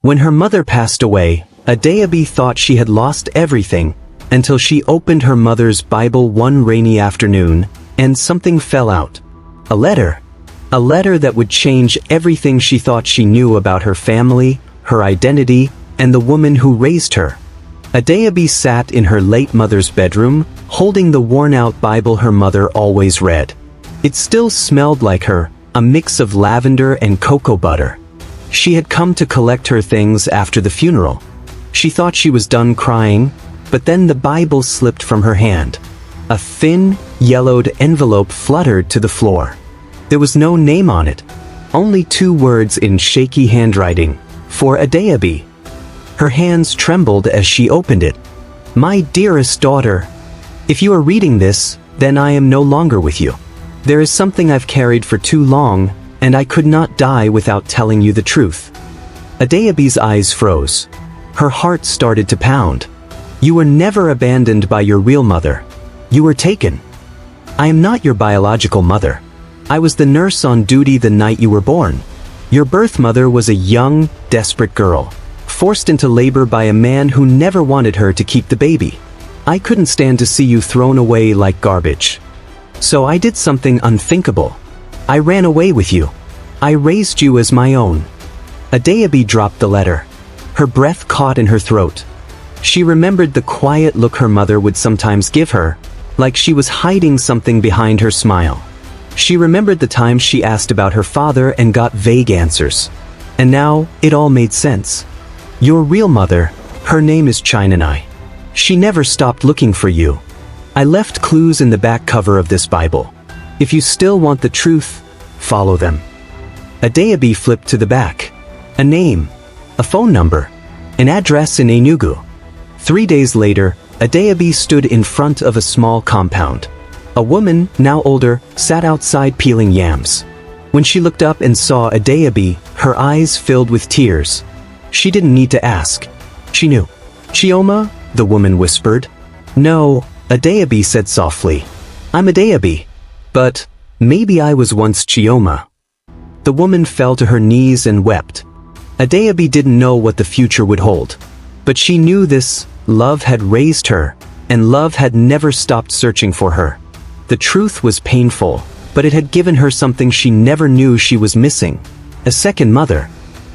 When her mother passed away, Adaobi thought she had lost everything, until she opened her mother's Bible one rainy afternoon, and something fell out. A letter. A letter that would change everything she thought she knew about her family, her identity, and the woman who raised her. Adaobi sat in her late mother's bedroom, holding the worn-out Bible her mother always read. It still smelled like her, a mix of lavender and cocoa butter. She had come to collect her things after the funeral. She thought she was done crying, but then the Bible slipped from her hand. A thin, yellowed envelope fluttered to the floor. There was no name on it, only 2 words in shaky handwriting, for Adaobi. Her hands trembled as she opened it. "My dearest daughter, if you are reading this, then I am no longer with you. There is something I've carried for too long, and I could not die without telling you the truth." Adaobi's eyes froze. Her heart started to pound. "You were never abandoned by your real mother. You were taken. I am not your biological mother. I was the nurse on duty the night you were born. Your birth mother was a young, desperate girl, forced into labor by a man who never wanted her to keep the baby. I couldn't stand to see you thrown away like garbage. So I did something unthinkable. I ran away with you. I raised you as my own." Adaobi dropped the letter. Her breath caught in her throat. She remembered the quiet look her mother would sometimes give her, like she was hiding something behind her smile. She remembered the times she asked about her father and got vague answers. And now, it all made sense. Your real mother, her name is Chinanai. She never stopped looking for you. I left clues in the back cover of this Bible. If you still want the truth, follow them. Adaobi flipped to the back. A name, a phone number, an address in Enugu. 3 days later, Adaobi stood in front of a small compound. A woman, now older, sat outside peeling yams. When she looked up and saw Adaobi, her eyes filled with tears. She didn't need to ask. She knew. "Chioma?" the woman whispered. "No," Adaobi said softly. "I'm Adaobi. But maybe I was once Chioma." The woman fell to her knees and wept. Adaobi didn't know what the future would hold. But she knew this: love had raised her, and love had never stopped searching for her. The truth was painful, but it had given her something she never knew she was missing: a second mother,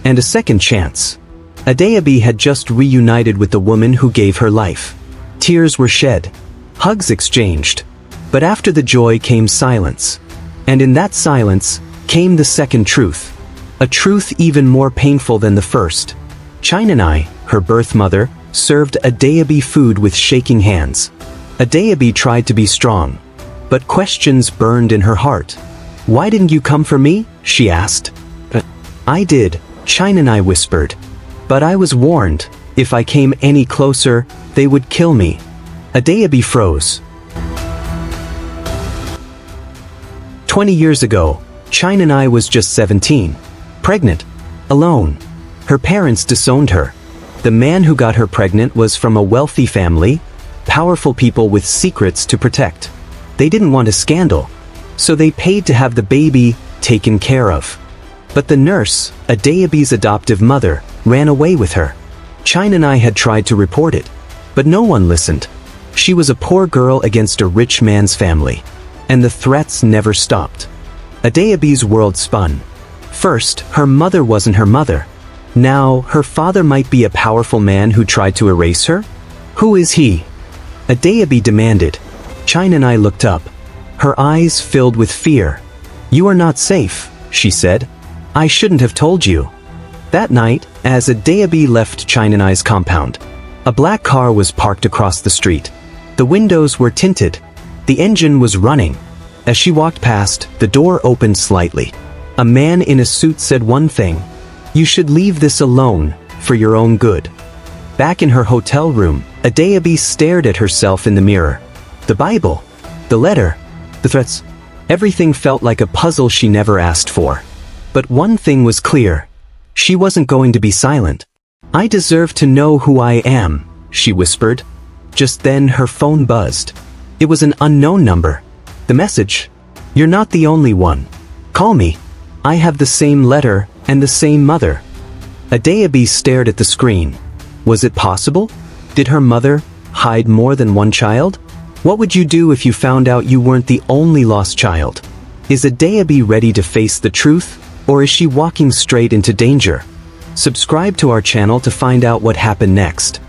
and a second chance. Adaobi had just reunited with the woman who gave her life. Tears were shed, hugs exchanged, but after the joy came silence. And in that silence came the second truth, a truth even more painful than the first. Chinanai, her birth mother, served Adaobi food with shaking hands. Adaobi tried to be strong, but questions burned in her heart. "Why didn't you come for me?" she asked. "I did," Chinanai whispered. "But I was warned, if I came any closer, they would kill me." Adaobi froze. 20 years ago, Chinanai was just 17, pregnant, alone. Her parents disowned her. The man who got her pregnant was from a wealthy family, powerful people with secrets to protect. They didn't want a scandal, so they paid to have the baby taken care of. But the nurse, Adaobi's adoptive mother, ran away with her. Chinanai had tried to report it, but no one listened. She was a poor girl against a rich man's family, and the threats never stopped. Adaobi's world spun. First, her mother wasn't her mother. Now, her father might be a powerful man who tried to erase her? Who is he? Adaobi demanded. Chinanai looked up. Her eyes filled with fear. "You are not safe," she said. "I shouldn't have told you." That night, as Adaobi left Chinanai's compound, a black car was parked across the street. The windows were tinted. The engine was running. As she walked past, the door opened slightly. A man in a suit said one thing: "You should leave this alone, for your own good." Back in her hotel room, Adaobi stared at herself in the mirror. The Bible, the letter, the threats, everything felt like a puzzle she never asked for. But one thing was clear: she wasn't going to be silent. "I deserve to know who I am," she whispered. Just then her phone buzzed. It was an unknown number. The message: "You're not the only one. Call me. I have the same letter and the same mother." Adaobi stared at the screen. Was it possible? Did her mother hide more than one child? What would you do if you found out you weren't the only lost child? Is Adaobi ready to face the truth, or is she walking straight into danger? Subscribe to our channel to find out what happened next.